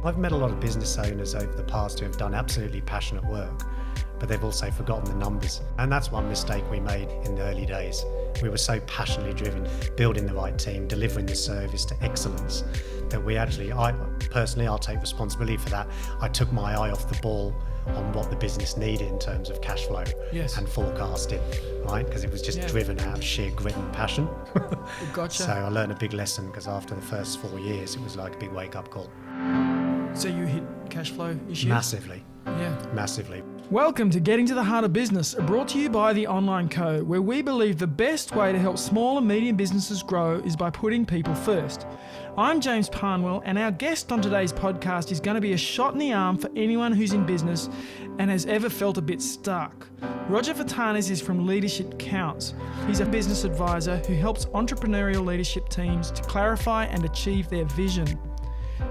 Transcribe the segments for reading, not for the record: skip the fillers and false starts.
I've met a lot of business owners over the past who have done absolutely passionate work, but they've also forgotten the numbers. And that's one mistake we made in the early days. We were so passionately driven, building the right team, delivering the service to excellence, that I'll take responsibility for that. I took my eye off the ball on what the business needed in terms of cash flow and forecasting, right? Because it was just driven out of sheer grit and passion. Gotcha. So I learned a big lesson, because after the first 4 years, it was like a big wake-up call. So you hit cash flow issues? Massively. Yeah. Massively. Welcome to Getting to the Heart of Business, brought to you by The Online Co, where we believe the best way to help small and medium businesses grow is by putting people first. I'm James Parnwell, and our guest on today's podcast is going to be a shot in the arm for anyone who's in business and has ever felt a bit stuck. Roger Vertannes is from Leadership Counts. He's a business advisor who helps entrepreneurial leadership teams to clarify and achieve their vision.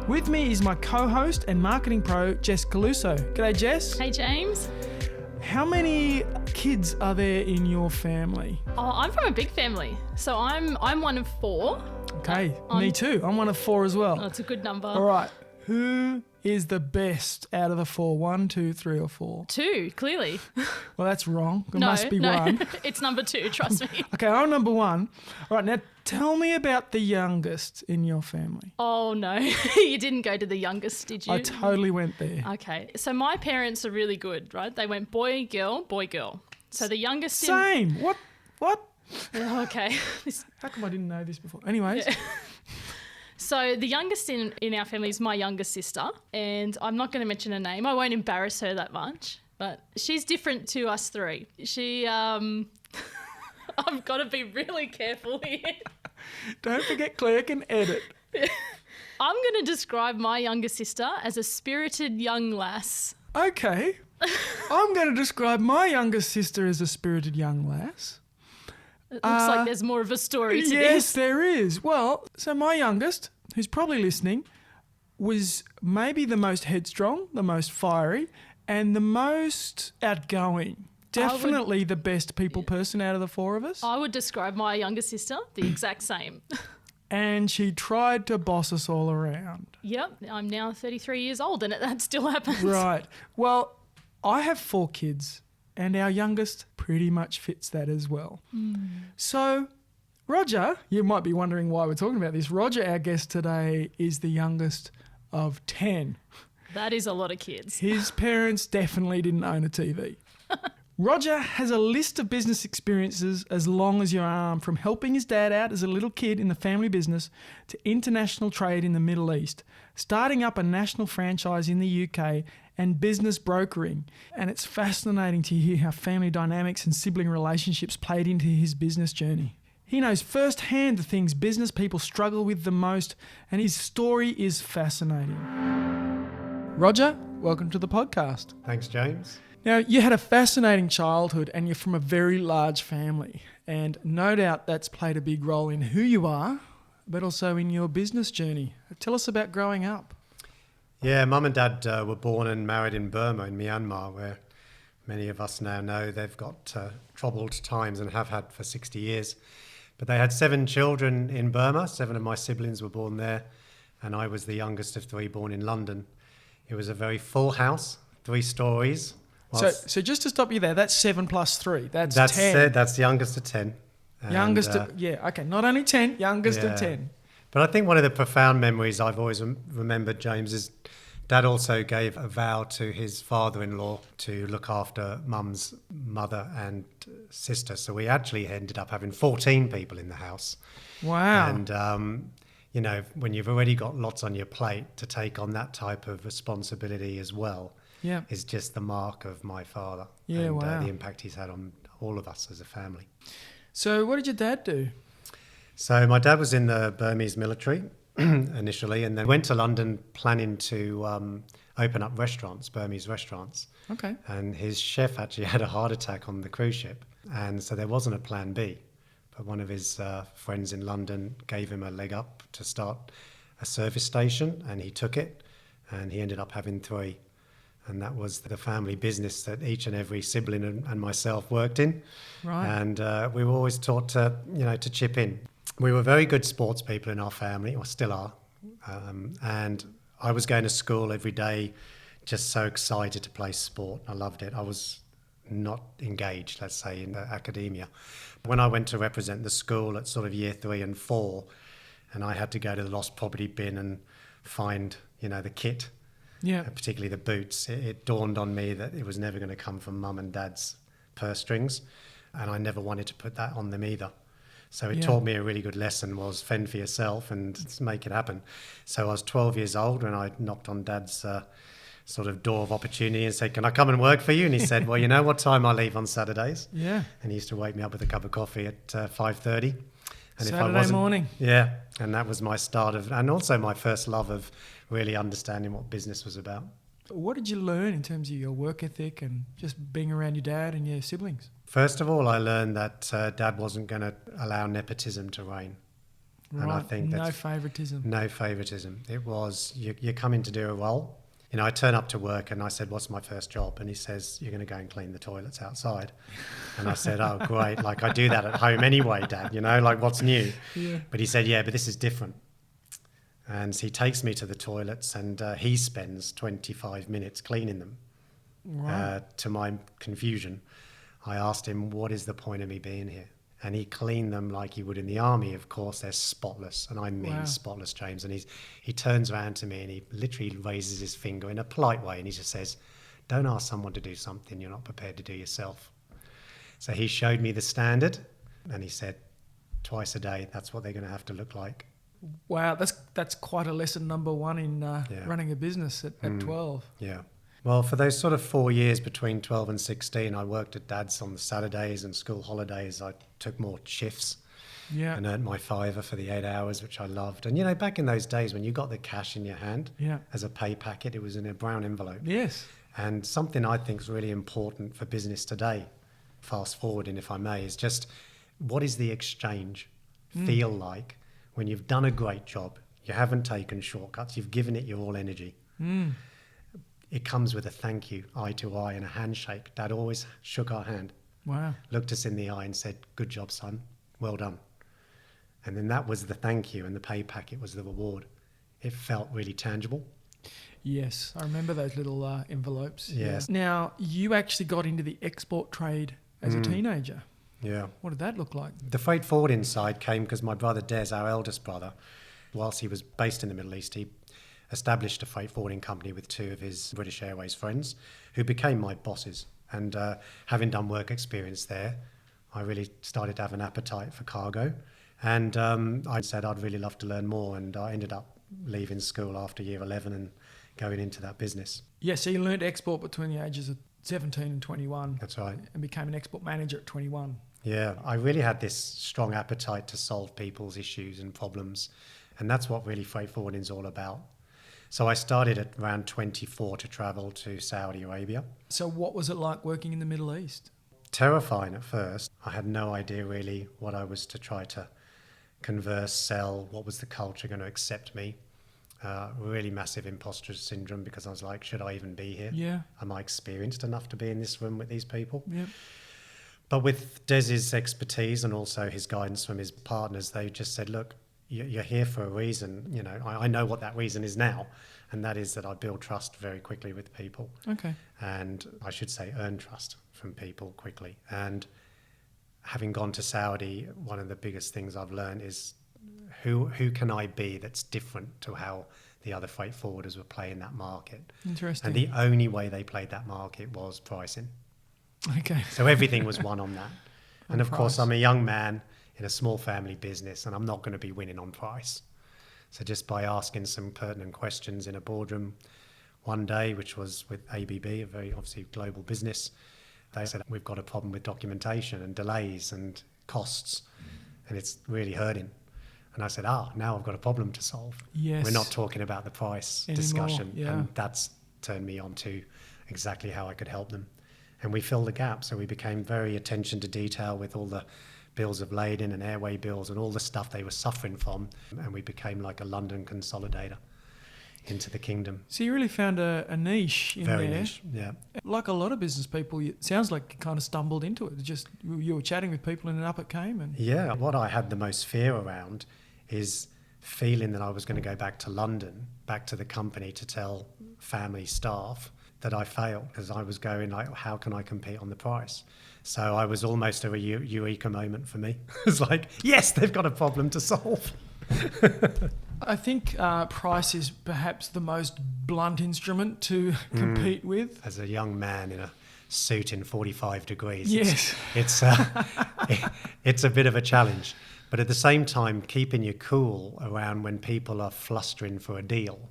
With me is my co-host and marketing pro, Jess Caluso. G'day, Jess. Hey, James. How many kids are there in your family? Oh, I'm from a big family, so I'm one of four. Okay, me too. I'm one of four as well. Oh, that's a good number. All right. Who is the best out of the four? 1, 2, 3, or 4? 2, clearly. Well, that's wrong. It must be one. It's number 2, trust me. Okay, I'm number 1. All right, now tell me about the youngest in your family. Oh, no. You didn't go to the youngest, did you? I totally went there. Okay, so my parents are really good, right? They went boy, girl, boy, girl. So the youngest... Same. What? Okay. How come I didn't know this before? Anyways. Yeah. So the youngest in our family is my youngest sister, and I'm not going to mention her name. I won't embarrass her that much, but she's different to us three. I've got to be really careful here. Don't forget clerk and edit. I'm going to describe my younger sister as a spirited young lass. Okay. I'm going to describe my younger sister as a spirited young lass. It looks like there's more of a story to this. Yes, there is. Well, so my youngest, who's probably listening, was maybe the most headstrong, the most fiery, and the most outgoing. Definitely the best people person out of the four of us. I would describe my younger sister the exact same. And she tried to boss us all around. Yep, I'm now 33 years old and that still happens. Right. Well, I have 4 kids. And our youngest pretty much fits that as well. So, Roger, you might be wondering why we're talking about this. Roger, our guest today, is the youngest of 10. That is a lot of kids. His parents definitely didn't own a TV. Roger has a list of business experiences as long as your arm, from helping his dad out as a little kid in the family business to international trade in the Middle East, starting up a national franchise in the UK, and business brokering. And it's fascinating to hear how family dynamics and sibling relationships played into his business journey. He knows firsthand the things business people struggle with the most, and his story is fascinating. Roger, welcome to the podcast. Thanks, James. Now, you had a fascinating childhood and you're from a very large family, and no doubt that's played a big role in who you are, but also in your business journey. Tell us about growing up. Yeah, Mum and Dad were born and married in Burma, in Myanmar, where many of us now know they've got troubled times and have had for 60 years. But they had 7 children in Burma. 7 of my siblings were born there, and I was the youngest of 3 born in London. It was a very full house, 3 stories. So just to stop you there, that's 7 plus 3. That's 10. That's the youngest of 10. And, not only 10, youngest of 10. But I think one of the profound memories I've always remembered, James, is Dad also gave a vow to his father-in-law to look after Mum's mother and sister. So we actually ended up having 14 people in the house. Wow. And, when you've already got lots on your plate, to take on that type of responsibility as well is just the mark of my father. Yeah, and wow. The impact he's had on all of us as a family. So what did your dad do? So my dad was in the Burmese military initially, and then went to London planning to open up restaurants, Burmese restaurants. Okay. And his chef actually had a heart attack on the cruise ship, and so there wasn't a plan B. But one of his friends in London gave him a leg up to start a service station, and he took it, and he ended up having 3. And that was the family business that each and every sibling and myself worked in. Right. And we were always taught to chip in. We were very good sports people in our family, or still are. And I was going to school every day, just so excited to play sport. I loved it. I was not engaged, let's say, in academia. When I went to represent the school at sort of year 3 and 4, and I had to go to the lost property bin and find, the kit, particularly the boots, it dawned on me that it was never going to come from mum and dad's purse strings, and I never wanted to put that on them either. So it taught me a really good lesson, was fend for yourself and make it happen. So I was 12 years old when I knocked on Dad's sort of door of opportunity and said, "Can I come and work for you?" And he said, "Well, you know what time I leave on Saturdays?" Yeah. And he used to wake me up with a cup of coffee at 5:30. And Saturday morning. Yeah. And that was my start of, and also my first love of really understanding what business was about. What did you learn in terms of your work ethic and just being around your dad and your siblings? First of all, I learned that Dad wasn't going to allow nepotism to reign. Right. And I think no favouritism. No favouritism. It was, you come in to do a role. I turn up to work and I said, "What's my first job?" And he says, "You're going to go and clean the toilets outside." And I said, "Oh, great. Like, I do that at home anyway, Dad, like, what's new?" Yeah. But he said, "Yeah, but this is different." And he takes me to the toilets and he spends 25 minutes cleaning them. Right. To my confusion, I asked him, "What is the point of me being here?" And he cleaned them like he would in the army. Of course, they're spotless, and I mean spotless, James. And he turns around to me and he literally raises his finger in a polite way and he just says, "Don't ask someone to do something you're not prepared to do yourself." So he showed me the standard and he said, twice a day, that's what they're going to have to look like. Wow, that's quite a lesson number one in running a business at 12. Yeah. Well, for those sort of 4 years between 12 and 16, I worked at Dad's on the Saturdays and school holidays. I took more shifts and earned my fiver for the 8 hours, which I loved. And, back in those days when you got the cash in your hand as a pay packet, it was in a brown envelope. Yes. And something I think is really important for business today, fast forwarding if I may, is just what is the exchange feel like when you've done a great job, you haven't taken shortcuts, you've given it your all energy. It comes with a thank you, eye to eye, and a handshake. Dad always shook our hand, looked us in the eye and said, "Good job, son, well done." And then that was the thank you, and the pay packet was the reward. It felt really tangible. Yes, I remember those little envelopes. Yes. Yeah. Now, you actually got into the export trade as a teenager. Yeah. What did that look like? The freight forwarding side came because my brother Des, our eldest brother, whilst he was based in the Middle East, he established a freight forwarding company with 2 of his British Airways friends who became my bosses. And having done work experience there, I really started to have an appetite for cargo. And I said I'd really love to learn more. And I ended up leaving school after year 11 and going into that business. Yeah, so you learned export between the ages of 17 and 21. That's right. And became an export manager at 21. Yeah, I really had this strong appetite to solve people's issues and problems. And that's what really freight forwarding is all about. So I started at around 24 to travel to Saudi Arabia. So what was it like working in the Middle East? Terrifying at first. I had no idea really what I was to try to converse, sell, what was the culture going to accept me. Really massive imposter syndrome because I was like, should I even be here? Yeah. Am I experienced enough to be in this room with these people? Yeah. But with Des's expertise and also his guidance from his partners, they just said, look, you're here for a reason. I know what that reason is now, and that is that I build trust very quickly with people. Okay. And I should say earn trust from people quickly. And having gone to Saudi, one of the biggest things I've learned is who can I be that's different to how the other freight forwarders were playing that market. Interesting. And the only way they played that market was pricing. Okay. So everything was won on that. And of course, price. I'm a young man in a small family business, and I'm not going to be winning on price. So just by asking some pertinent questions in a boardroom one day, which was with ABB, a very obviously global business, they said, we've got a problem with documentation and delays and costs, and it's really hurting. And I said, now I've got a problem to solve. Yes. We're not talking about the price Anymore, discussion. yeah. And that's turned me on to exactly how I could help them. And we filled the gap. So we became very attention to detail with all the bills of lading and airway bills and all the stuff they were suffering from. And we became like a London consolidator into the kingdom. So you really found a niche in Very there. niche, yeah. Like a lot of business people, it sounds like you kind of stumbled into it. Just you were chatting with people and up it came. And Yeah, what I had the most fear around is feeling that I was going to go back to London, back to the company to tell family staff that I failed, because I was going like, how can I compete on the price? So I was almost a eureka moment for me. It's like, yes, they've got a problem to solve. I think price is perhaps the most blunt instrument to compete with. As a young man in a suit in 45 degrees, Yes. it's a bit of a challenge. But at the same time, keeping your cool around when people are flustering for a deal.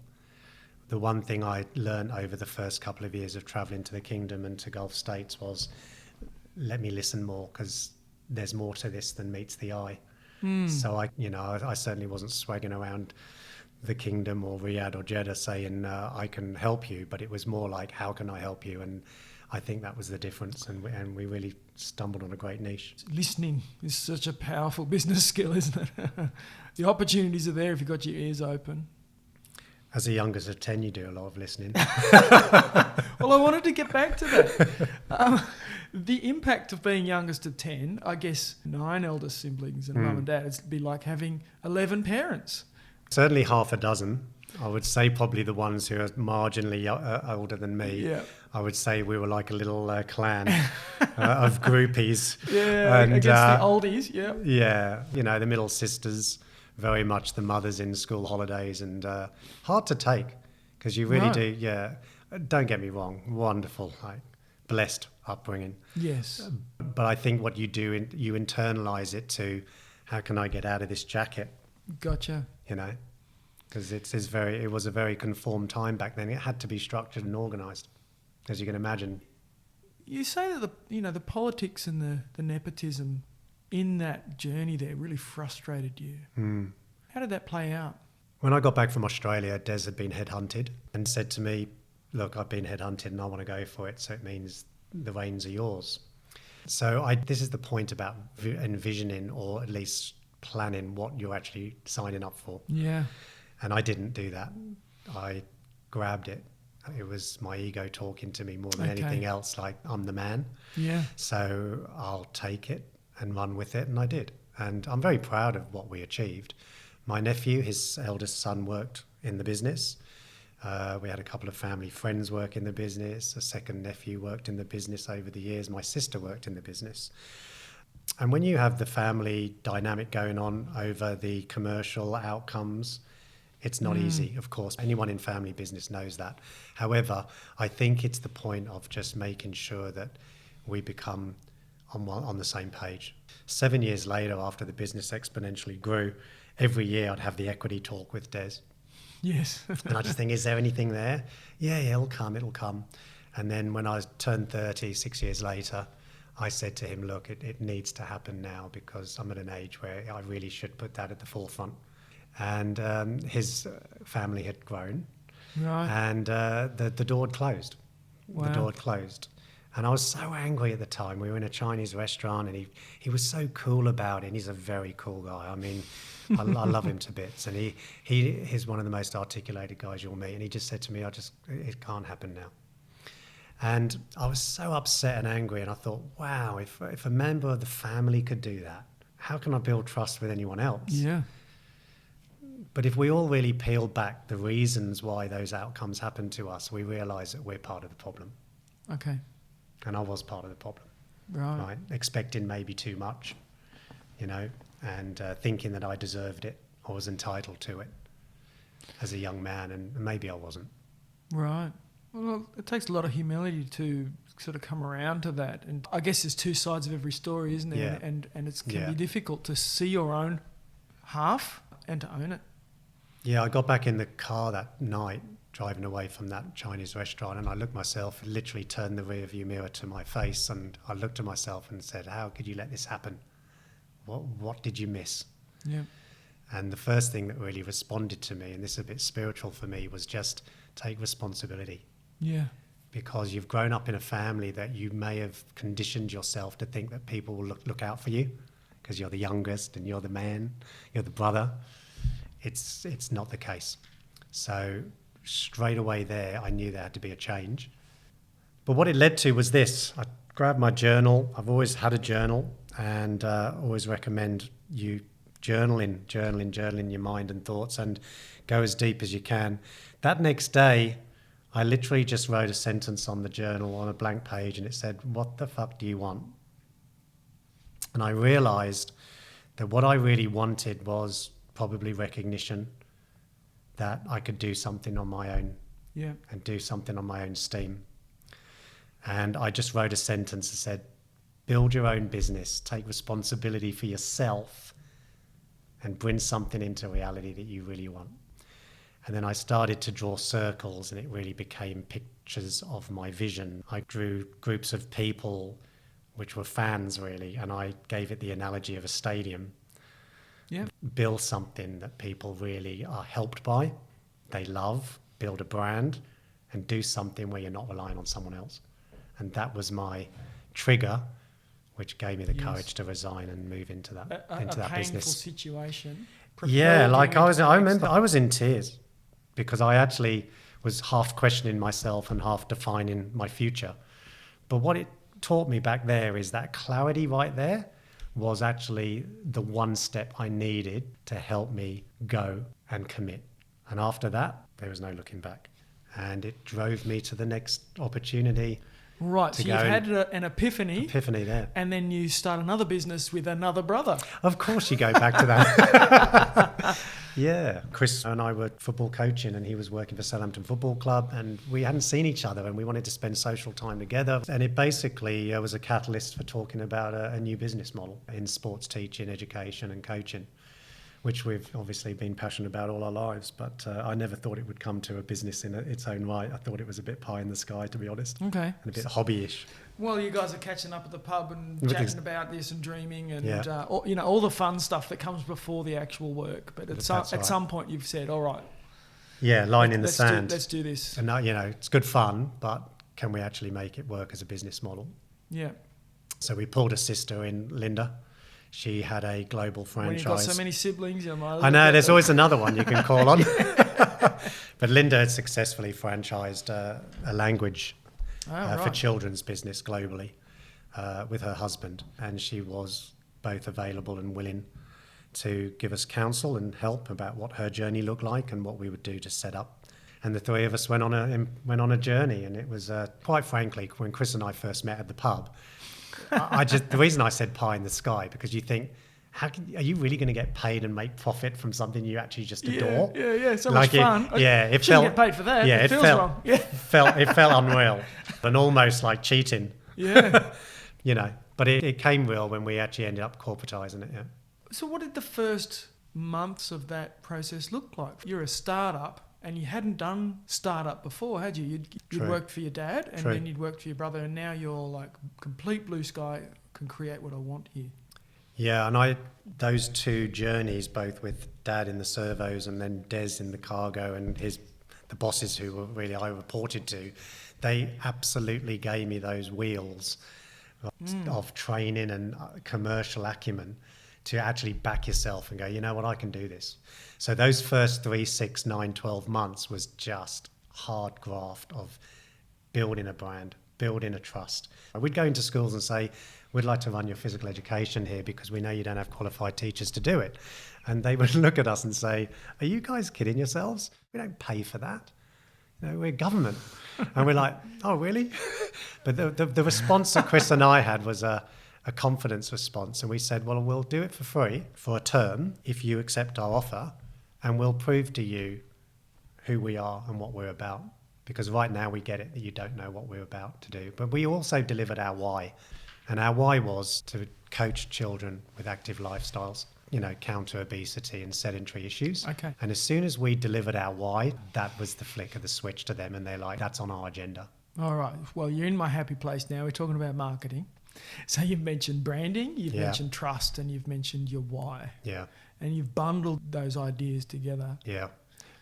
The one thing I learned over the first couple of years of travelling to the Kingdom and to Gulf States was, let me listen more, because there's more to this than meets the eye. So I certainly wasn't swagging around the Kingdom or Riyadh or Jeddah saying I can help you, but it was more like, how can I help you? And I think that was the difference, and we really stumbled on a great niche. Listening is such a powerful business skill, isn't it? The opportunities are there if you've got your ears open. As a youngest of 10, you do a lot of listening. Well, I wanted to get back to that. The impact of being youngest of 10, I guess 9 eldest siblings and mum and dad, it'd be like having 11 parents. Certainly half a dozen. I would say probably the ones who are marginally older than me. Yeah. I would say we were like a little clan of groupies. Yeah, and, against the oldies, yeah. Yeah, the middle sisters, very much the mothers in school holidays, and hard to take, because you really do, yeah. Don't get me wrong, wonderful, like blessed upbringing. Yes. But I think what you do, you internalize it to, how can I get out of this jacket? Gotcha. Because it was a very conformed time back then. It had to be structured and organised, as you can imagine. You say that the politics and the nepotism in that journey there really frustrated you. How did that play out? When I got back from Australia, Des had been headhunted and said to me, look, I've been headhunted and I want to go for it, so it means the reins are yours. So this is the point about envisioning, or at least planning what you're actually signing up for. Yeah. And I didn't do that. I grabbed it. It was my ego talking to me more than anything else, like, I'm the man. Yeah. So I'll take it and run with it, and I did. And I'm very proud of what we achieved. My nephew, his eldest son, worked in the business. We had a couple of family friends work in the business. A second nephew worked in the business over the years. My sister worked in the business. And when you have the family dynamic going on over the commercial outcomes, it's not easy, of course. Anyone in family business knows that. However, I think it's the point of just making sure that we become on the same page. 7 years later, after the business exponentially grew, every year I'd have the equity talk with Des. Yes. And I just think, is there anything there? Yeah, it'll come. And then when I turned 30, 6 years later, I said to him, look, it needs to happen now, because I'm at an age where I really should put that at the forefront. And his family had grown. Right. And the door had closed. Wow. The door had closed. And I was so angry at the time. We were in a Chinese restaurant, and he was so cool about it. And he's a very cool guy. I mean, I love him to bits. And he's one of the most articulated guys you'll meet. And he just said to me, it can't happen now. And I was so upset and angry. And I thought, wow, if a member of the family could do that, how can I build trust with anyone else? Yeah. But if we all really peel back the reasons why those outcomes happen to us, we realise that we're part of the problem. Okay. And I was part of the problem. Right. Expecting maybe too much, and thinking that I deserved it or was entitled to it as a young man, and maybe I wasn't. Right. Well, it takes a lot of humility to sort of come around to that. And I guess there's two sides of every story, isn't there? Yeah. And it can be difficult to see your own half and to own it. Yeah, I got back in the car that night, driving away from that Chinese restaurant, and I looked myself, literally turned the rear view mirror to my face, and I looked at myself and said, how could you let this happen? What did you miss? Yeah. And the first thing that really responded to me, and this is a bit spiritual for me, was just take responsibility. Yeah. Because you've grown up in a family that you may have conditioned yourself to think that people will look out for you because you're the youngest and you're the man, you're the brother. It's not the case. So straight away there, I knew there had to be a change. But what it led to was this. I grabbed my journal. I've always had a journal, and always recommend you journaling your mind and thoughts and go as deep as you can. That next day, I literally just wrote a sentence on the journal on a blank page, and it said, "What the fuck do you want?" And I realized that what I really wanted was probably recognition, that I could do something on my own and do something on my own steam. And I just wrote a sentence that said, build your own business, take responsibility for yourself, and bring something into reality that you really want. And then I started to draw circles, and it really became pictures of my vision. I drew groups of people which were fans, really, and I gave it the analogy of a stadium. Yeah. Build something that people really are helped by, they love, build a brand, and do something where you're not relying on someone else. And that was my trigger, which gave me the courage to resign and move into that business. A painful situation. Yeah, like I remember I was in tears because I actually was half questioning myself and half defining my future. But what it taught me back there is that clarity right there was actually the one step I needed to help me go and commit. And after that, there was no looking back. And it drove me to the next opportunity. Right, so you've had an epiphany. Epiphany there. And then you start another business with another brother. Of course you go back to that. Yeah. Chris and I were football coaching, and he was working for Southampton Football Club, and we hadn't seen each other, and we wanted to spend social time together. And it basically was a catalyst for talking about a new business model in sports teaching, education and coaching, which we've obviously been passionate about all our lives. But I never thought it would come to a business in its own right. I thought it was a bit pie in the sky, to be honest. Okay. And a bit hobbyish. Well, you guys are catching up at the pub and chatting about this and dreaming and all the fun stuff that comes before the actual work. But at some point you've said, all right. Yeah, line in the sand. Let's do this. And it's good fun, but can we actually make it work as a business model? Yeah. So we pulled a sister in, Linda. She had a global franchise. When you've got so many siblings, I know, there's always another one you can call on. But Linda had successfully franchised a language for children's business globally with her husband. And she was both available and willing to give us counsel and help about what her journey looked like and what we would do to set up. And the three of us went on a journey. And it was, quite frankly, when Chris and I first met at the pub, the reason I said pie in the sky, because you think, are you really going to get paid and make profit from something you actually just adore? Yeah, so much fun. It shouldn't get paid for that. Yeah, it feels wrong. Yeah. It felt unreal and almost like cheating. Yeah. But it came real when we actually ended up corporatizing it. Yeah. So what did the first months of that process look like? You're a startup. And you hadn't done startup before, had you? You'd worked for your dad, and then you'd worked for your brother, and now you're like complete blue sky, can create what I want here. Yeah, and those two journeys, both with Dad in the servos and then Des in the cargo and the bosses who were really I reported to, they absolutely gave me those wheels of training and commercial acumen to actually back yourself and go, you know what, I can do this. So those first 3, 6, 9, 12 months was just hard graft of building a brand, building a trust. We'd go into schools and say, we'd like to run your physical education here because we know you don't have qualified teachers to do it. And they would look at us and say, are you guys kidding yourselves? We don't pay for that. We're government. And we're like, oh, really? But the response that Chris and I had was a confidence response. And we said, well, we'll do it for free for a term if you accept our offer, and we'll prove to you who we are and what we're about. Because right now we get it that you don't know what we're about to do. But we also delivered our why. And our why was to coach children with active lifestyles, counter obesity and sedentary issues. Okay. And as soon as we delivered our why, that was the flick of the switch to them. And they're like, that's on our agenda. All right. Well, you're in my happy place now. We're talking about marketing. So you've mentioned branding, you've mentioned trust, and you've mentioned your why. Yeah. And you've bundled those ideas together. Yeah.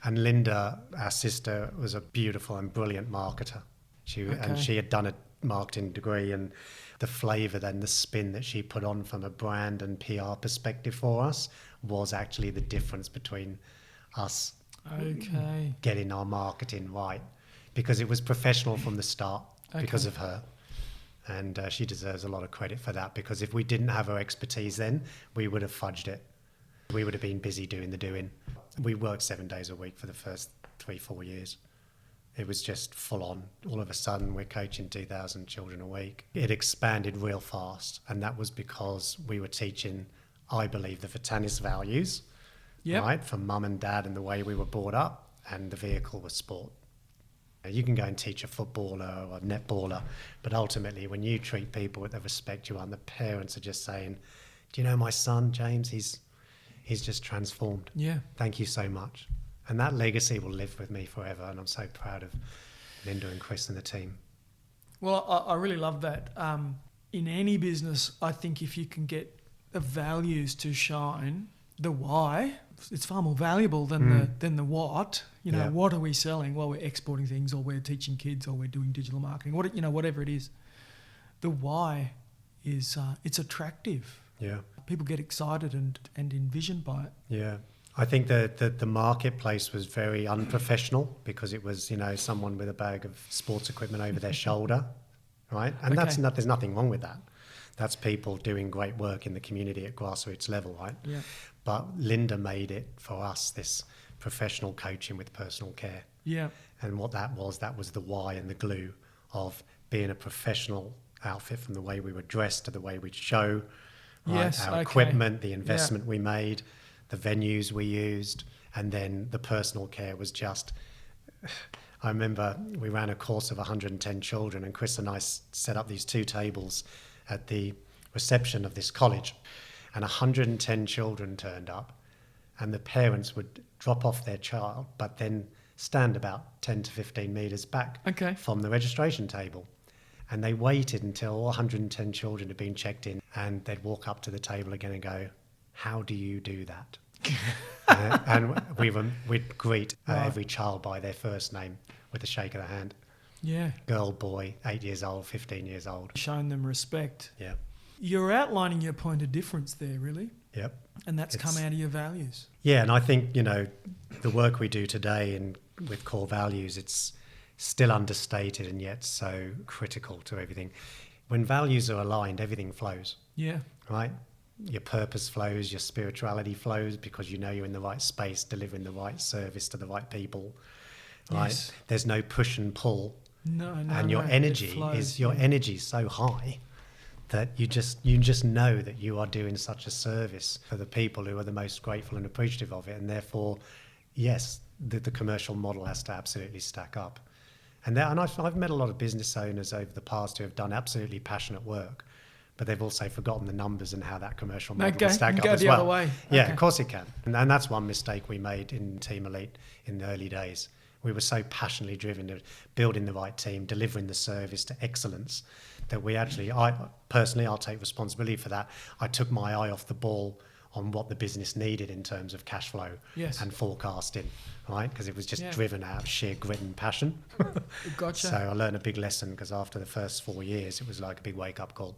And Linda, our sister, was a beautiful and brilliant marketer. And she had done a marketing degree, and the flavour then, the spin that she put on from a brand and PR perspective for us was actually the difference between us getting our marketing right. Because it was professional from the start because of her. And she deserves a lot of credit for that, because if we didn't have her expertise then, we would have fudged it. We would have been busy doing the doing. We worked 7 days a week for the first 3-4 years. It was just full on. All of a sudden, we're coaching 2,000 children a week. It expanded real fast. And that was because we were teaching, I believe, the Vertannes values, right, from mum and dad and the way we were brought up. And the vehicle was sport. You can go and teach a footballer or a netballer, but ultimately, when you treat people with the respect you want, the parents are just saying, do you know my son, James? He's just transformed. Yeah. Thank you so much. And that legacy will live with me forever. And I'm so proud of Linda and Chris and the team. Well, I really love that. In any business, I think if you can get the values to shine, the why, it's far more valuable than the what. You know, what are we selling? Well, we're exporting things, or we're teaching kids, or we're doing digital marketing. Whatever it is. The why is it's attractive. Yeah. People get excited and envisioned by it. Yeah. I think the marketplace was very unprofessional because it was, someone with a bag of sports equipment over their shoulder, right? And there's nothing wrong with that. That's people doing great work in the community at grassroots level, right? Yeah. But Linda made it for us, this professional coaching with personal care. Yeah. And what that was the why and the glue of being a professional outfit, from the way we were dressed to the way we'd show, right? Yes, Our equipment, the investment we made, the venues we used, and then the personal care was just... I remember we ran a course of 110 children, and Chris and I set up these 2 tables at the reception of this college, and 110 children turned up, and the parents would drop off their child, but then stand about 10 to 15 metres back from the registration table. And they waited until all 110 children had been checked in, and they'd walk up to the table again and go, how do you do that? And we'd greet every child by their first name with a shake of the hand. Yeah. Girl, boy, 8 years old, 15 years old. Showing them respect. Yeah. You're outlining your point of difference there, really. Yep. And that's come out of your values. Yeah, and I think, the work we do today and with core values, it's still understated and yet so critical to everything. When values are aligned, everything flows. Yeah. Right? Your purpose flows, your spirituality flows, because you're in the right space, delivering the right service to the right people. Right? Yes. There's no push and pull. No. And your energy is so high that you just know that you are doing such a service for the people who are the most grateful and appreciative of it. And therefore, yes, the commercial model has to absolutely stack up. And I've met a lot of business owners over the past who have done absolutely passionate work, but they've also forgotten the numbers and how that commercial model will stack up as well. Other way. Yeah, of course it can. And that's one mistake we made in Team Elite in the early days. We were so passionately driven to building the right team, delivering the service to excellence, that I'll take responsibility for that. I took my eye off the ball on what the business needed in terms of cash flow and forecasting, right? Because it was just driven out of sheer grit and passion. Gotcha. So I learned a big lesson, because after the first 4 years, it was like a big wake-up call.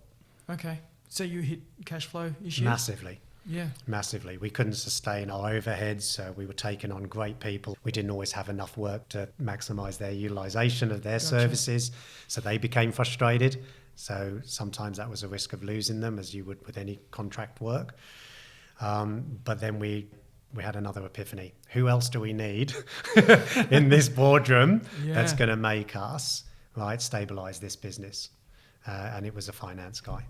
Okay. So you hit cash flow issues? Massively. Yeah. Massively. We couldn't sustain our overheads, so we were taking on great people. We didn't always have enough work to maximise their utilisation of their services, so they became frustrated. So sometimes that was a risk of losing them, as you would with any contract work. But then we had another epiphany. Who else do we need in this boardroom that's going to make us, stabilise this business? And it was a finance guy.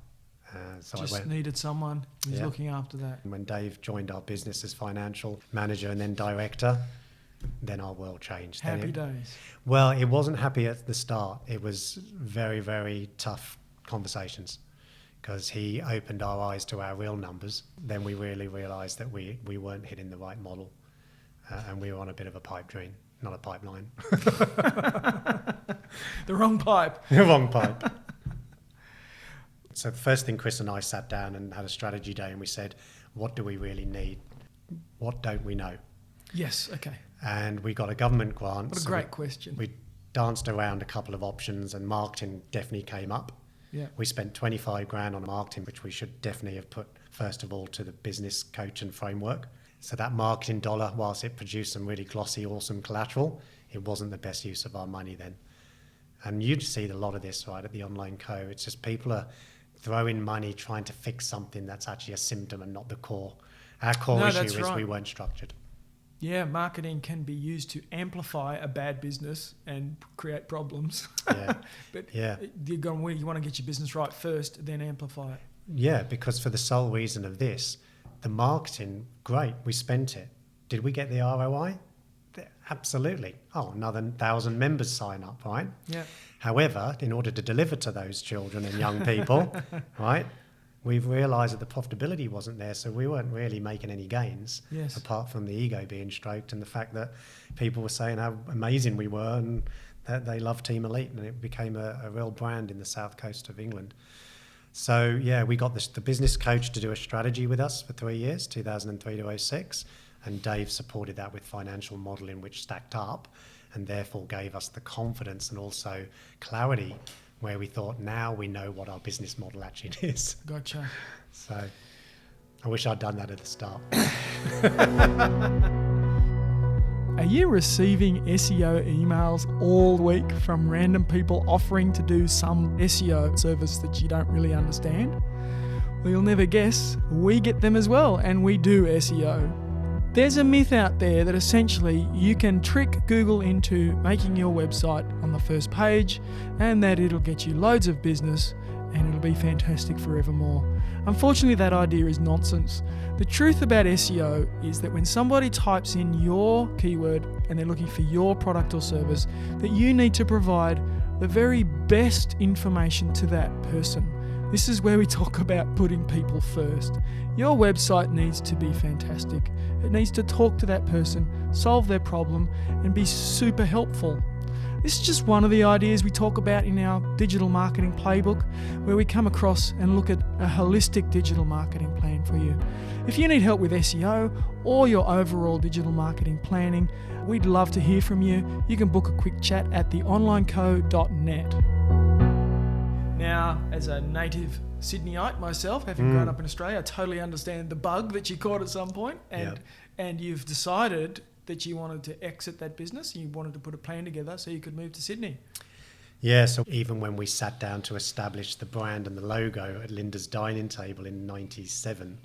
So I needed someone who's looking after that. And when Dave joined our business as financial manager and then director, then our world changed. Happy days. Well, it wasn't happy at the start. It was very, very tough conversations, because he opened our eyes to our real numbers. Then we really realised that we weren't hitting the right model, and we were on a bit of a pipe dream, not a pipeline. The wrong pipe. The wrong pipe. So the first thing, Chris and I sat down and had a strategy day, and we said, what do we really need? What don't we know? Yes, okay. And we got a government grant. What a great question. We danced around a couple of options, and marketing definitely came up. Yeah. We spent 25 grand on marketing, which we should definitely have put, first of all, to the business coach and framework. So that marketing dollar, whilst it produced some really glossy, awesome collateral, it wasn't the best use of our money then. And you'd see a lot of this, right, at the Online Co. It's just people are throwing money trying to fix something that's actually a symptom and not the core. Our core No, issue that's is right. we weren't structured. Yeah, marketing can be used to amplify a bad business and create problems. Yeah. But Yeah. you want to get your business right first, then amplify it. Yeah, because for the sole reason of this, the marketing, great, we spent it. Did we get the ROI? Absolutely. Oh, another 1,000 members sign up, right? Yeah. However, in order to deliver to those children and young people, right, we've realised that the profitability wasn't there, so we weren't really making any gains, Yes. apart from the ego being stroked and the fact that people were saying how amazing we were and that they loved Team Elite, and it became a real brand in the south coast of England. So, yeah, we got the business coach to do a strategy with us for 3 years, 2003 to 06, and Dave supported that with financial modelling, which stacked up and therefore gave us the confidence and also clarity where we thought, now we know what our business model actually is. Gotcha. So I wish I'd done that at the start. Are you receiving SEO emails all week from random people offering to do some SEO service that you don't really understand? Well, you'll never guess, we get them as well, and we do SEO. There's a myth out there that essentially you can trick Google into making your website on the first page and that it'll get you loads of business and it'll be fantastic forevermore. Unfortunately, that idea is nonsense. The truth about SEO is that when somebody types in your keyword and they're looking for your product or service, that you need to provide the very best information to that person. This is where we talk about putting people first. Your website needs to be fantastic. It needs to talk to that person, solve their problem, and be super helpful. This is just one of the ideas we talk about in our digital marketing playbook, where we come across and look at a holistic digital marketing plan for you. If you need help with SEO or your overall digital marketing planning, we'd love to hear from you. You can book a quick chat at theonlineco.net. Now, as a native Sydneyite myself, having grown up in Australia, I totally understand the bug that you caught at some point, and you've decided that you wanted to exit that business. You wanted to put a plan together so you could move to Sydney. Yeah, so even when we sat down to establish the brand and the logo at Linda's dining table in 97,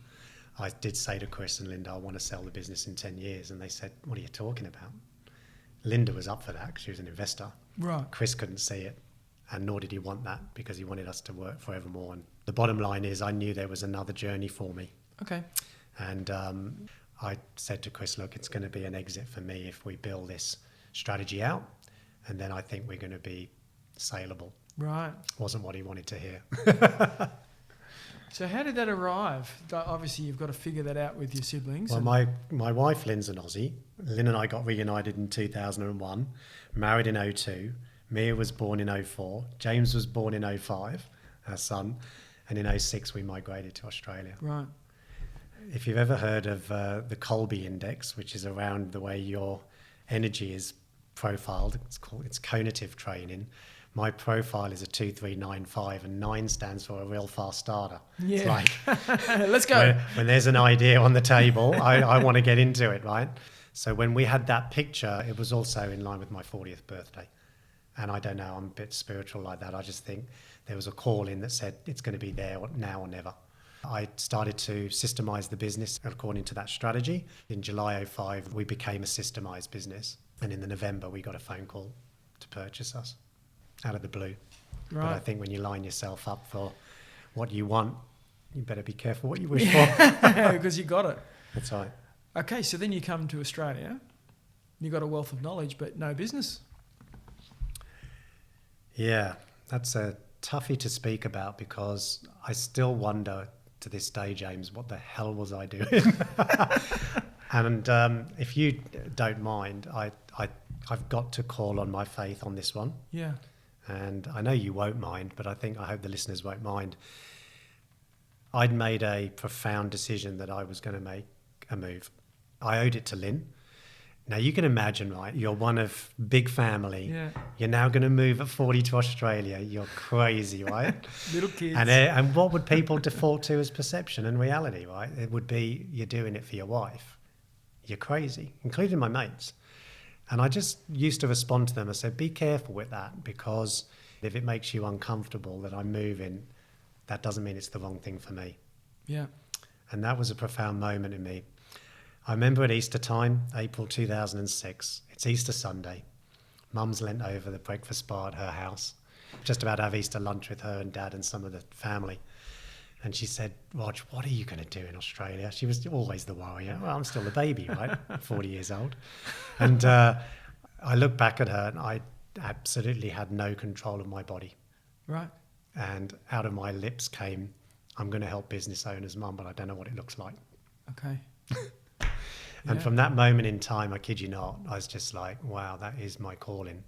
I did say to Chris and Linda, I want to sell the business in 10 years. And they said, what are you talking about? Linda was up for that because she was an investor. Right. Chris couldn't see it, and nor did he want that because he wanted us to work forevermore. And the bottom line is I knew there was another journey for me. Okay. And I said to Chris, look, it's going to be an exit for me if we build this strategy out, and then I think we're going to be saleable. Right. Wasn't what he wanted to hear. So how did that arrive? Obviously, you've got to figure that out with your siblings. Well, my wife, Lynn's an Aussie. Lynn and I got reunited in 2001, married in 02. Mia was born in 04. James was born in 05, our son. And in 06, we migrated to Australia. Right. If you've ever heard of the Colby Index, which is around the way your energy is profiled, it's cognitive training. My profile is a 2395, and 9 stands for a real fast starter. Yeah. It's like, Let's go. when there's an idea on the table, I want to get into it, right? So when we had that picture, it was also in line with my 40th birthday. And I don't know, I'm a bit spiritual like that. I just think there was a call in that said it's going to be there now or never. I started to systemize the business according to that strategy. In July 05, we became a systemized business. And in the November, we got a phone call to purchase us out of the blue. Right. But I think when you line yourself up for what you want, you better be careful what you wish for. Because you got it. That's right. Okay, so then you come to Australia. You got a wealth of knowledge, but no business. Yeah, that's a toughie to speak about because I still wonder to this day, James, what the hell was I doing? And if you don't mind, I've got to call on my faith on this one. Yeah. And I know you won't mind, but I hope the listeners won't mind. I'd made a profound decision that I was going to make a move. I owed it to Lynn. Now, you can imagine, right? You're one of big family. Yeah. You're now going to move at 40 to Australia. You're crazy, right? Little kids. And what would people default to as perception and reality, right? It would be you're doing it for your wife. You're crazy, including my mates. And I just used to respond to them. I said, be careful with that, because if it makes you uncomfortable that I'm moving, that doesn't mean it's the wrong thing for me. Yeah. And that was a profound moment in me. I remember at Easter time, April 2006, it's Easter Sunday. Mum's leant over the breakfast bar at her house, just about to have Easter lunch with her and Dad and some of the family. And she said, Rog, what are you going to do in Australia? She was always the warrior. Well, I'm still a baby, right? 40 years old. And I looked back at her and I absolutely had no control of my body. Right. And out of my lips came, I'm going to help business owners, Mum, but I don't know what it looks like. Okay. And from that moment in time, I kid you not, I was just like, wow, that is my calling.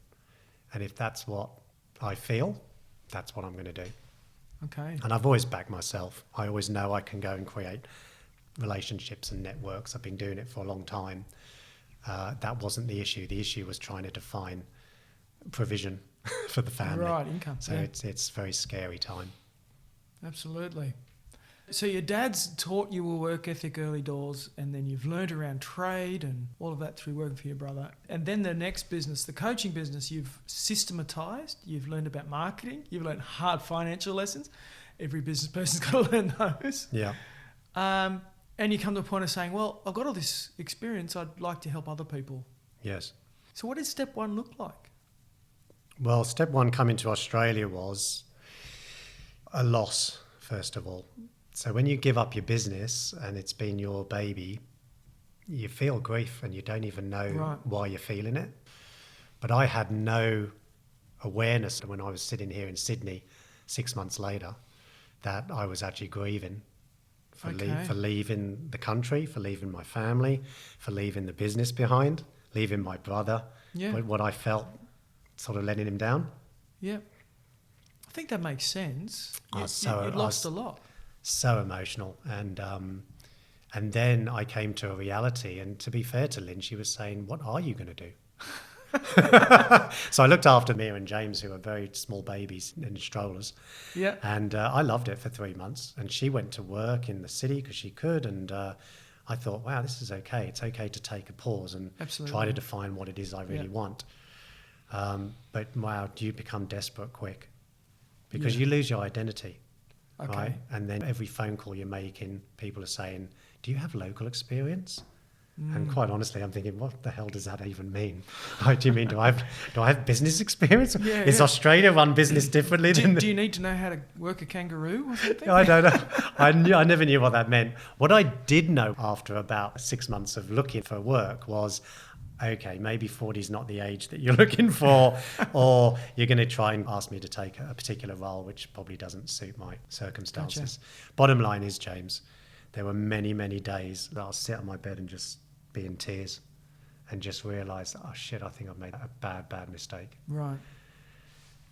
And if that's what I feel, that's what I'm going to do. Okay. And I've always backed myself. I always know I can go and create relationships and networks. I've been doing it for a long time. That wasn't the issue. The issue was trying to define provision for the family. Right, income. So it's a very scary time. Absolutely. So your dad's taught you a work ethic early doors, and then you've learned around trade and all of that through working for your brother. And then the next business, the coaching business, you've systematized, you've learned about marketing, you've learned hard financial lessons. Every business person's got to learn those. Yeah. And you come to a point of saying, well, I've got all this experience, I'd like to help other people. Yes. So what did step one look like? Well, step one coming to Australia was a loss, first of all. So when you give up your business and it's been your baby, you feel grief and you don't even know why you're feeling it. But I had no awareness when I was sitting here in Sydney 6 months later that I was actually grieving for leaving the country, for leaving my family, for leaving the business behind, leaving my brother. Yeah. But what I felt, sort of letting him down. Yeah. I think that makes sense. You lost a lot. So emotional. And then I came to a reality. And to be fair to Lynn, she was saying, what are you going to do? So I looked after Mia and James, who were very small babies in strollers. Yeah. And I loved it for 3 months. And she went to work in the city because she could. And I thought, wow, this is okay. It's okay to take a pause and try to define what it is I really want. But wow, do you become desperate quick? Because you lose your identity. Okay. Right? And then every phone call you're making, people are saying, do you have local experience? And quite honestly, I'm thinking, what the hell does that even mean? Like, do you mean, do I have business experience? Is Australia run business differently than... Do you need to know how to work a kangaroo or something? I don't know. I never knew what that meant. What I did know after about 6 months of looking for work was, okay, maybe 40 is not the age that you're looking for, or you're going to try and ask me to take a particular role, which probably doesn't suit my circumstances. Gotcha. Bottom line is, James, there were many, many days that I'll sit on my bed and just be in tears and just realise, oh shit, I think I've made a bad mistake. Right.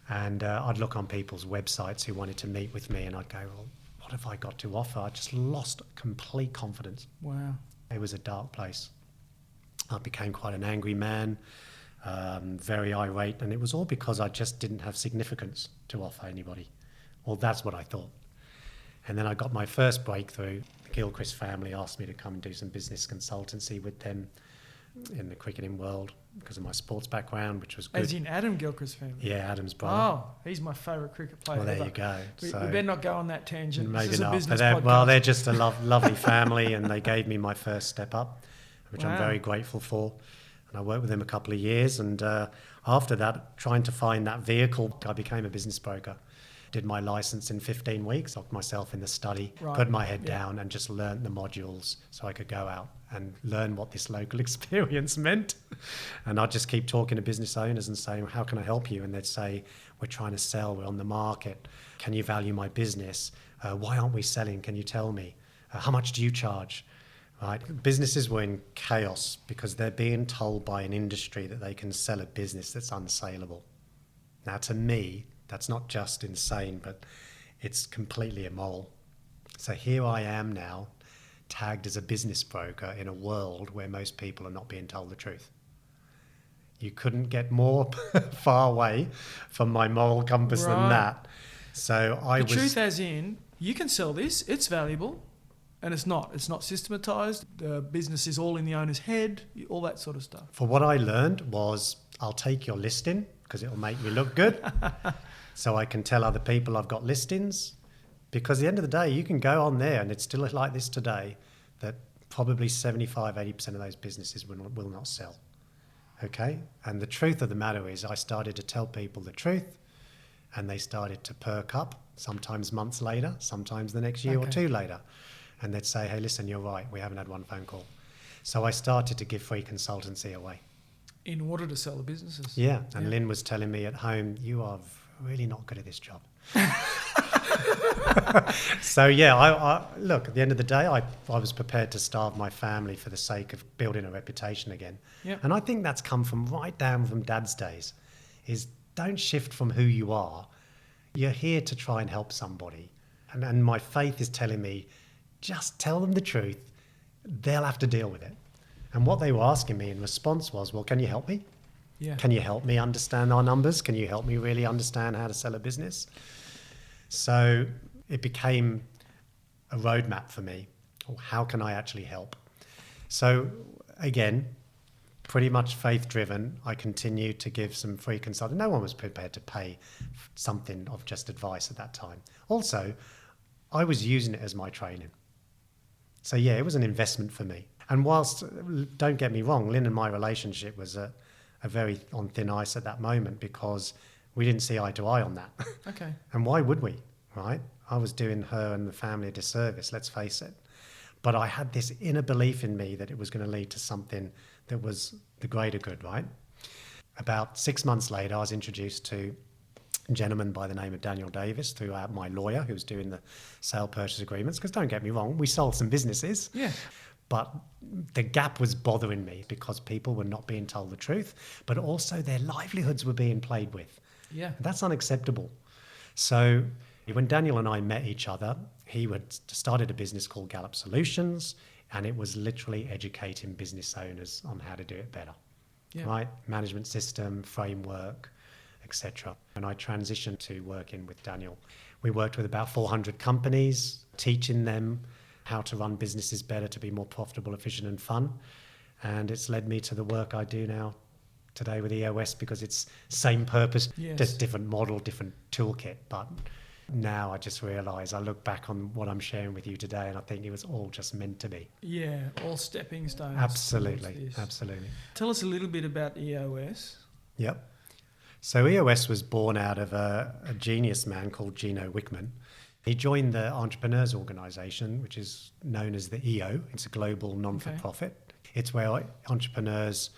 And I'd look on people's websites who wanted to meet with me and I'd go, well, what have I got to offer? I just lost complete confidence. Wow. It was a dark place. I became quite an angry man, very irate, and it was all because I just didn't have significance to offer anybody. Well, that's what I thought. And then I got my first breakthrough. The Gilchrist family asked me to come and do some business consultancy with them in the cricketing world because of my sports background, which was good. As in Adam Gilchrist family? Yeah, Adam's brother. Oh, he's my favourite cricket player. Well, there ever. you go. We better not go on that tangent. Maybe this is not. A business But they're podcast. just a lovely family, and they gave me my first step up, which I'm very grateful for. And I worked with them a couple of years, and after that, trying to find that vehicle, I became a business broker. Did my license in 15 weeks, locked myself in the study, put my head down and just learnt the modules so I could go out and learn what this local experience meant. And I'd just keep talking to business owners and saying, how can I help you? And they'd say, we're trying to sell, we're on the market. Can you value my business? Why aren't we selling? Can you tell me? How much do you charge? Right? Businesses were in chaos because they're being told by an industry that they can sell a business that's unsaleable. Now, to me, that's not just insane, but it's completely immoral. So here I am now, tagged as a business broker in a world where most people are not being told the truth. You couldn't get more far away from my moral compass than that. So the truth as in, you can sell this, it's valuable, and it's not. It's not systematized. The business is all in the owner's head, all that sort of stuff. For what I learned was, I'll take your listing because it'll make me look good. So I can tell other people I've got listings. Because at the end of the day, you can go on there, and it's still like this today, that probably 75-80% of those businesses will not sell. Okay? And the truth of the matter is, I started to tell people the truth, and they started to perk up, sometimes months later, sometimes the next year or two later. And they'd say, hey, listen, you're right, we haven't had one phone call. So I started to give free consultancy away. In order to sell the businesses. Yeah, and Lynn was telling me at home, you are really not good at this job. So yeah, I look, at the end of the day, I was prepared to starve my family for the sake of building a reputation again. Yep. And I think that's come from right down from Dad's days, is don't shift from who you are. You're here to try and help somebody. And my faith is telling me, just tell them the truth. They'll have to deal with it. And what they were asking me in response was, well, can you help me? Yeah. Can you help me understand our numbers? Can you help me really understand how to sell a business? So it became a roadmap for me. How can I actually help? So again, pretty much faith-driven. I continued to give some free consulting. No one was prepared to pay something of just advice at that time. Also, I was using it as my training. So yeah, it was an investment for me. And whilst, don't get me wrong, Lynn and my relationship was a very on thin ice at that moment, because we didn't see eye to eye on that. Okay. And why would we, right? I was doing her and the family a disservice, let's face it. But I had this inner belief in me that it was going to lead to something that was the greater good, right? About 6 months later, I was introduced to a gentleman by the name of Daniel Davis through my lawyer, who was doing the sale purchase agreements. Because don't get me wrong, we sold some businesses. Yeah. But the gap was bothering me because people were not being told the truth, but also their livelihoods were being played with. Yeah. That's unacceptable. So when Daniel and I met each other, he had started a business called Gallup Solutions, and it was literally educating business owners on how to do it better. Yeah. Right? Management system, framework, etc. And I transitioned to working with Daniel. We worked with about 400 companies, teaching them how to run businesses better, to be more profitable, efficient and fun. And it's led me to the work I do now today with EOS, because it's same purpose, Yes. just different model, different toolkit. But now I just realise, I look back on what I'm sharing with you today, and I think it was all just meant to be. Yeah, all stepping stones. Absolutely, towards this. absolutely. Tell us a little bit about EOS. Yep. So EOS was born out of a genius man called Gino Wickman. He joined the Entrepreneurs Organisation, which is known as the EO. It's a global non-for-profit. Okay. It's where entrepreneurs,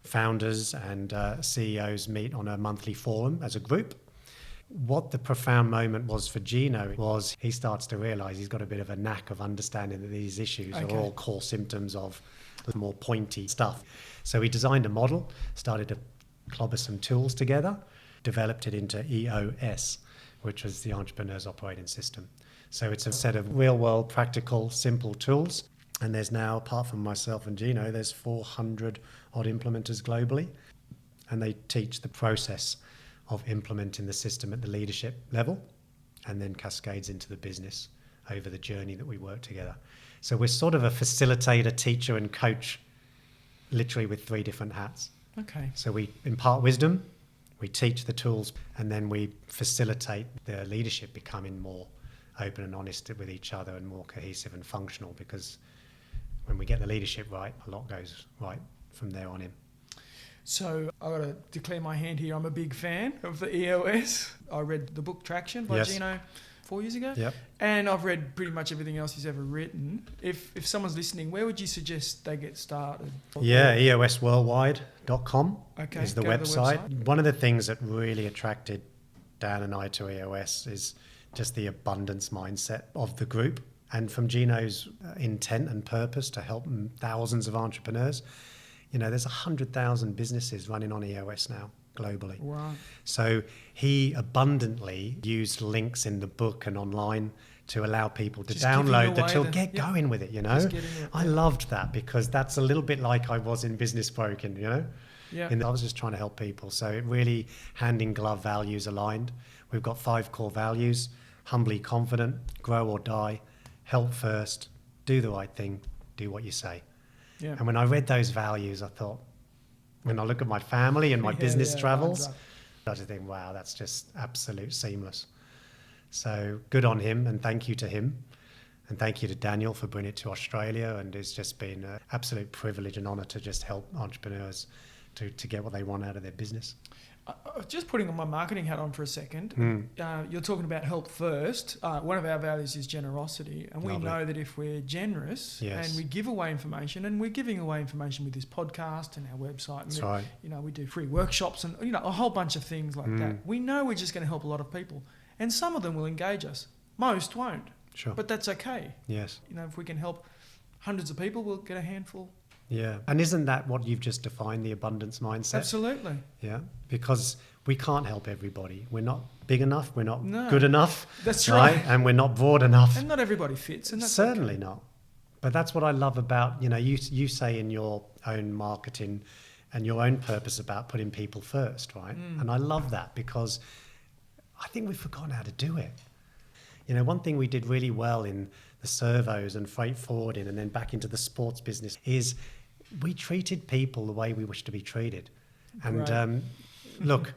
founders and CEOs meet on a monthly forum as a group. What the profound moment was for Gino was he starts to realise he's got a bit of a knack of understanding that these issues are all core symptoms of the more pointy stuff. So he designed a model, started to clobber some tools together, developed it into EOS, which was the Entrepreneurial Operating System. So it's a set of real-world, practical, simple tools. And there's now, apart from myself and Gino, there's 400 odd implementers globally. And they teach the process of implementing the system at the leadership level, and then cascades into the business over the journey that we work together. So we're sort of a facilitator, teacher and coach, literally with 3 different hats. Okay. So we impart wisdom, we teach the tools, and then we facilitate the leadership becoming more open and honest with each other and more cohesive and functional, because when we get the leadership right, a lot goes right from there on in. So I got to declare my hand here. I'm a big fan of the EOS. I read the book Traction by Gino 4 years ago. Yep. And I've read pretty much everything else he's ever written. If someone's listening, where would you suggest they get started? Yeah, eosworldwide.com is the go to website. the website. One of the things that really attracted Dan and I to EOS is just the abundance mindset of the group. And from Gino's intent and purpose to help thousands of entrepreneurs, you know, there's 100,000 businesses running on EOS now globally. Right. So he abundantly used links in the book and online to allow people to Just download the giving tool, away get going with it, you know. Just getting it, I loved that, because that's a little bit like I was in business broking, you know. Yeah. I was just trying to help people. So it really hand in glove values aligned. We've got 5 core values: humbly confident, grow or die, help first, do the right thing, do what you say. Yeah. And when I read those values, I thought, when I look at my family and my business travels, I just think, wow, that's just absolute seamless. So good on him, and thank you to him. And thank you to Daniel for bringing it to Australia. And it's just been an absolute privilege and honour to just help entrepreneurs to get what they want out of their business. Just putting my marketing hat on for a second. You're talking about help first. One of our values is generosity. And we Lovely. know that if we're generous and we give away information, and we're giving away information with this podcast and our website. And That's right. You know, we do free workshops and, you know, a whole bunch of things like that. We know we're just going to help a lot of people. And some of them will engage us. Most won't. Sure. But that's okay. Yes. You know, if we can help hundreds of people, we'll get a handful. Yeah. And isn't that what you've just defined, the abundance mindset? Absolutely. Yeah. Because we can't help everybody. We're not big enough. We're not No. good enough. That's right. And we're not broad enough. And not everybody fits. And that's Certainly okay. not. But that's what I love about, you know, you say in your own marketing and your own purpose about putting people first, right? And I love that because I think we've forgotten how to do it. You know, one thing we did really well in the servos and freight forwarding and then back into the sports business is we treated people the way we wish to be treated. And look,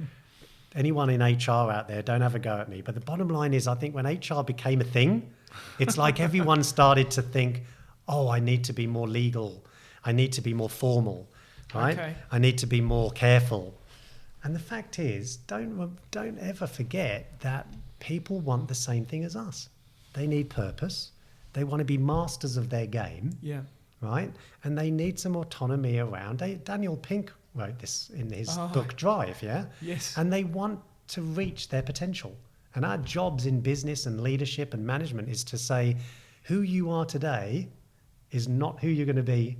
anyone in HR out there, don't have a go at me. But the bottom line is I think when HR became a thing, it's like everyone started to think, oh, I need to be more legal. I need to be more formal, right? Okay. I need to be more careful. And the fact is, don't ever forget that people want the same thing as us. They need purpose. They want to be masters of their game, Yeah. right? And they need some autonomy around. Daniel Pink wrote this in his book Drive, yeah? Yes. And they want to reach their potential. And our jobs in business and leadership and management is to say, who you are today is not who you're going to be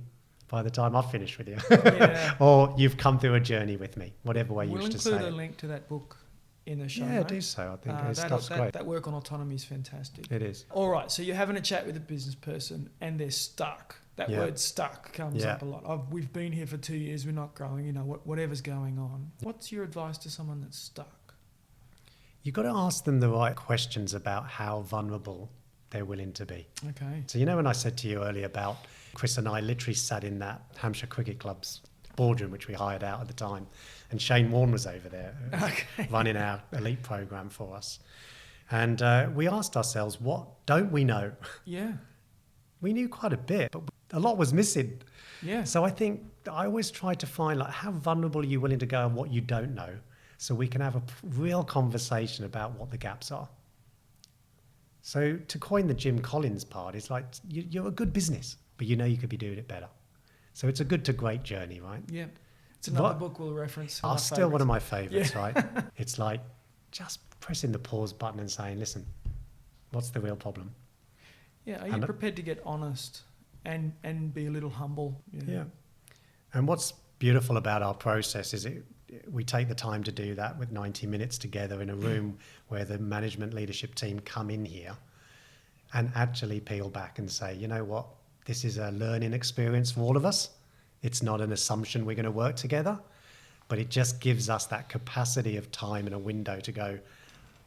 by the time I've finished with you. Yeah. Or you've come through a journey with me, whatever way you We'll wish to say include a it. link to that book in the show Yeah, notes. do so. I think his stuff's great. That work on autonomy is fantastic. It is. All right, so you're having a chat with a business person and they're stuck. That Yeah. word stuck comes Yeah. up a lot. We've been here for 2 years, we're not growing, you know, whatever's going on. What's your advice to someone that's stuck? You've got to ask them the right questions about how vulnerable they're willing to be. Okay. So, you know, when I said to you earlier about Chris and I literally sat in that Hampshire Cricket Club's boardroom, which we hired out at the time, and Shane Warne was over there running our elite program for us. And we asked ourselves, what don't we know? Yeah. We knew quite a bit, but a lot was missing. Yeah. So I think I always try to find, like, how vulnerable are you willing to go and what you don't know, so we can have a real conversation about what the gaps are. So to coin the Jim Collins part, it's like you're a good business, but you know you could be doing it better. So it's a good to great journey, right? Yeah. It's another book we'll reference. Still one of my favourites, right? It's like just pressing the pause button and saying, listen, what's the real problem? Yeah. Are you prepared to get honest and be a little humble? Yeah. And what's beautiful about our process is we take the time to do that with 90 minutes together in a room where the management leadership team come in here and actually peel back and say, you know what, this is a learning experience for all of us. It's not an assumption we're going to work together, but it just gives us that capacity of time and a window to go,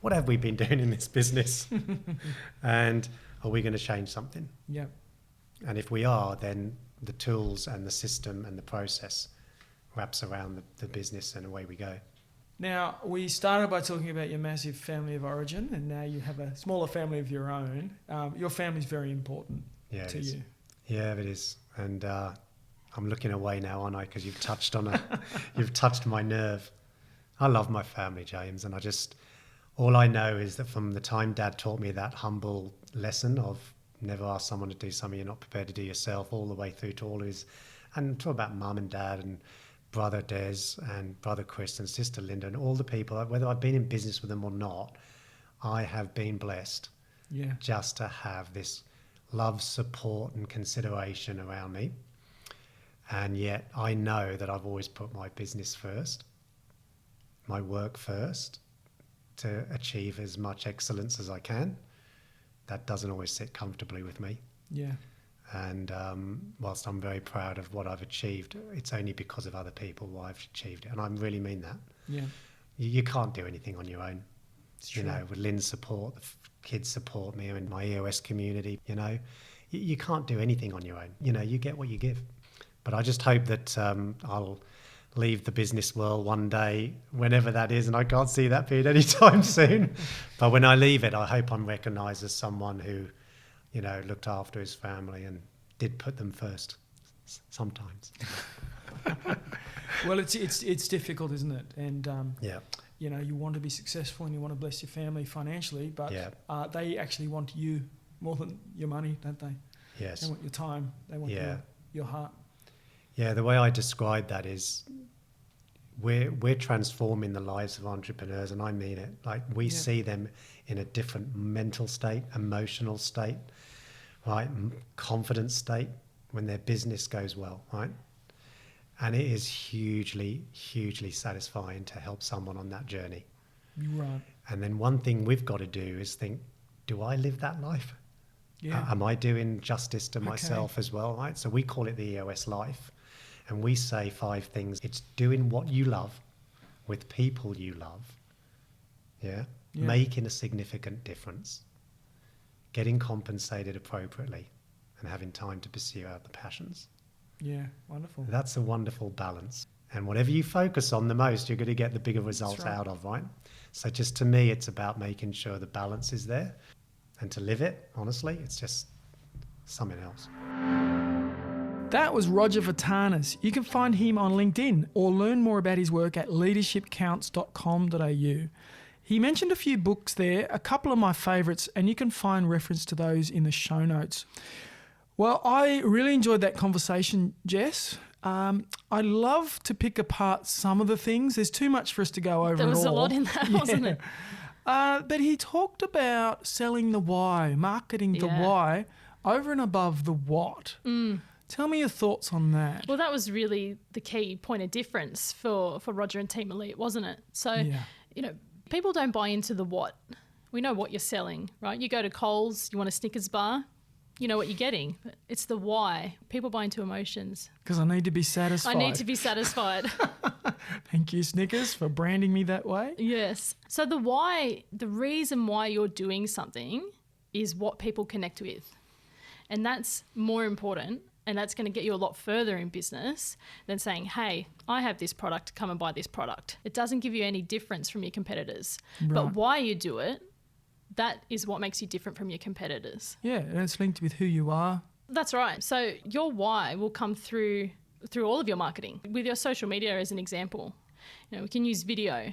what have we been doing in this business? And are we going to change something? Yeah. And if we are, then the tools and the system and the process wraps around the business and away we go. Now, we started by talking about your massive family of origin, and now you have a smaller family of your own. Your family's very important to you. Yeah, it is. And I'm looking away now, aren't I? Because you've touched on you've touched my nerve. I love my family, James, and all I know is that from the time Dad taught me that humble lesson of never ask someone to do something you're not prepared to do yourself, all the way through to all of his, and talk about Mum and Dad and brother Des and brother Chris and sister Linda and all the people, whether I've been in business with them or not, I have been blessed just to have this love, support and consideration around me. And yet I know that I've always put my business first, my work first, to achieve as much excellence as I can. That doesn't always sit comfortably with me. Yeah. And whilst I'm very proud of what I've achieved, it's only because of other people why I've achieved it. And I really mean that. Yeah. You can't do anything on your own. It's You true. know, with Lynn's support, the kids support me and my EOS community, you know, you can't do anything on your own. You know, you get what you give. But I just hope that I'll leave the business world one day, whenever that is, and I can't see that being anytime soon. But when I leave it, I hope I'm recognised as someone who, looked after his family and did put them first sometimes. Well, it's difficult, isn't it? And Yeah. you want to be successful and you want to bless your family financially, but Yeah. they actually want you more than your money, don't they? Yes. They want your time. They want your heart. Yeah, the way I describe that is we're transforming the lives of entrepreneurs, and I mean it. Like, we see them in a different mental state, emotional state, right? Confident state when their business goes well, right? And it is hugely, hugely satisfying to help someone on that journey. Right. And then one thing we've got to do is think, do I live that life? Yeah. Am I doing justice to myself as well, right? So we call it the EOS life. And we say 5 things. It's doing what you love with people you love. Yeah. Making a significant difference. Getting compensated appropriately and having time to pursue out the passions. Yeah, wonderful. That's a wonderful balance. And whatever you focus on the most, you're going to get the bigger results out of, right? So just to me, it's about making sure the balance is there. And to live it, honestly, it's just something else. That was Roger Vertannes. You can find him on LinkedIn or learn more about his work at leadershipcounts.com.au. He mentioned a few books there, a couple of my favourites, and you can find reference to those in the show notes. Well, I really enjoyed that conversation, Jess. I love to pick apart some of the things. There's too much for us to go over. There was a lot in that, wasn't it? But he talked about selling the why, marketing the why over and above the what. Tell me your thoughts on that. Well, that was really the key point of difference for Roger and Team Elite, wasn't it? So, people don't buy into the what. We know what you're selling, right? You go to Coles, you want a Snickers bar, you know what you're getting. It's the why. People buy into emotions. Because I need to be satisfied. I need to be satisfied. Thank you, Snickers, for branding me that way. Yes. So the why, the reason why you're doing something is what people connect with. And that's more important. And that's going to get you a lot further in business than saying, hey, I have this product, come and buy this product. It doesn't give you any difference from your competitors. Right. But why you do it, that is what makes you different from your competitors. Yeah, and it's linked with who you are. That's right. So your why will come through all of your marketing. With your social media as an example, we can use video.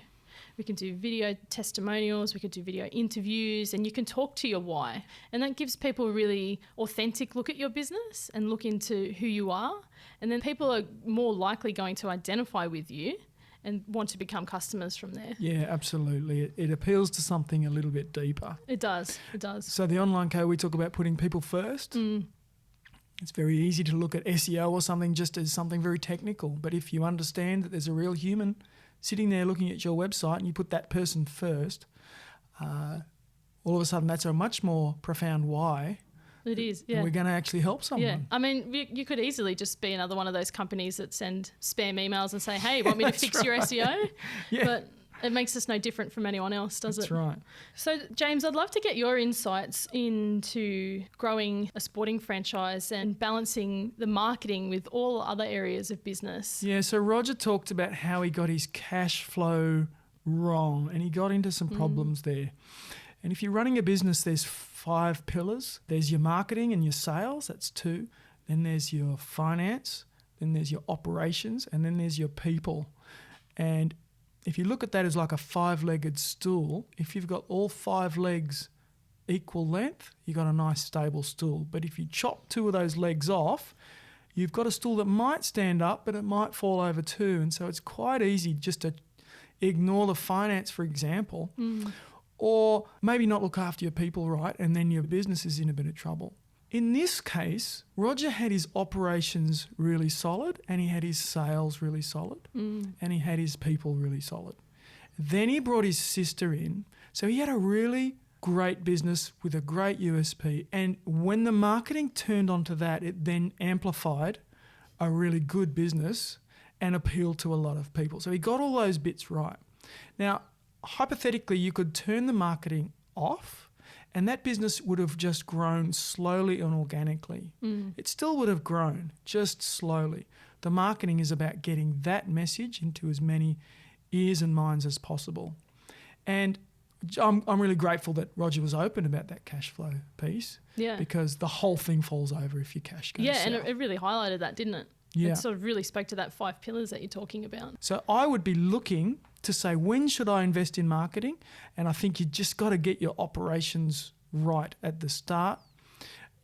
We can do video testimonials, we could do video interviews, and you can talk to your why. And that gives people a really authentic look at your business and look into who you are. And then people are more likely going to identify with you and want to become customers from there. Yeah, absolutely. It appeals to something a little bit deeper. It does. So the online code, we talk about putting people first. It's very easy to look at SEO or something just as something very technical. But if you understand that there's a real human sitting there looking at your website and you put that person first, all of a sudden that's a much more profound why. It is, yeah. And we're going to actually help someone. Yeah, I mean, you could easily just be another one of those companies that send spam emails and say, hey, want me to fix your SEO? Yeah. But it makes us no different from anyone else, does it? That's right. So, James, I'd love to get your insights into growing a sporting franchise and balancing the marketing with all other areas of business. Yeah, so Roger talked about how he got his cash flow wrong and he got into some problems there. And if you're running a business, there's 5 pillars. There's your marketing and your sales, that's 2. Then there's your finance, then there's your operations, and then there's your people. And if you look at that as like a 5-legged stool, if you've got all 5 legs equal length, you've got a nice stable stool. But if you chop 2 of those legs off, you've got a stool that might stand up, but it might fall over too. And so it's quite easy just to ignore the finance, for example, or maybe not look after your people right, and then your business is in a bit of trouble. In this case, Roger had his operations really solid and he had his sales really solid and he had his people really solid. Then he brought his sister in. So he had a really great business with a great USP. And when the marketing turned onto that, it then amplified a really good business and appealed to a lot of people. So he got all those bits right. Now, hypothetically, you could turn the marketing off and that business would have just grown slowly and organically. It still would have grown, just slowly. The marketing is about getting that message into as many ears and minds as possible. And I'm really grateful that Roger was open about that cash flow piece. Yeah. Because the whole thing falls over if your cash goes south. And it really highlighted that, didn't it? Yeah. It sort of really spoke to that 5 pillars that you're talking about. So I would be looking to say, when should I invest in marketing? And I think you just got to get your operations right at the start.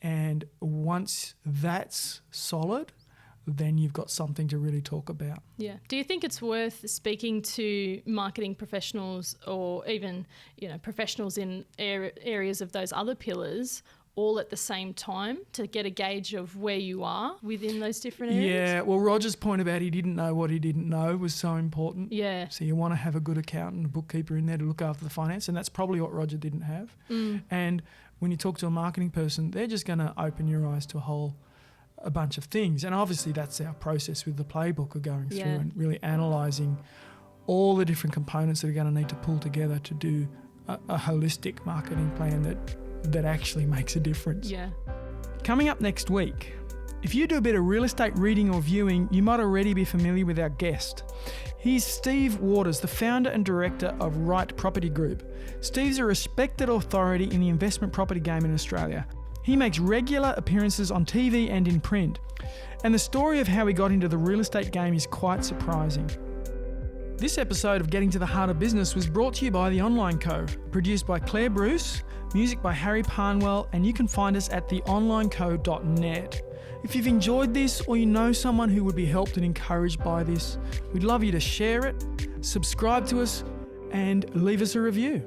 And once that's solid, then you've got something to really talk about. Yeah. Do you think it's worth speaking to marketing professionals or even, professionals in areas of those other pillars all at the same time to get a gauge of where you are within those different areas? Yeah, well, Roger's point about he didn't know what he didn't know was so important. Yeah. So you want to have a good accountant, a bookkeeper in there to look after the finance, and that's probably what Roger didn't have. And when you talk to a marketing person, they're just going to open your eyes to a bunch of things. And obviously that's our process with the playbook of going through and really analysing all the different components that are going to need to pull together to do a holistic marketing plan that actually makes a difference. Yeah. Coming up next week, if you do a bit of real estate reading or viewing, you might already be familiar with our guest. He's Steve Waters, the founder and director of Right Property Group. Steve's a respected authority in the investment property game in Australia. He makes regular appearances on TV and in print. And the story of how he got into the real estate game is quite surprising. This episode of Getting to the Heart of Business was brought to you by The Online Co, produced by Claire Bruce, music by Harry Parnwell, and you can find us at theonlineco.net. If you've enjoyed this or you know someone who would be helped and encouraged by this, we'd love you to share it, subscribe to us, and leave us a review.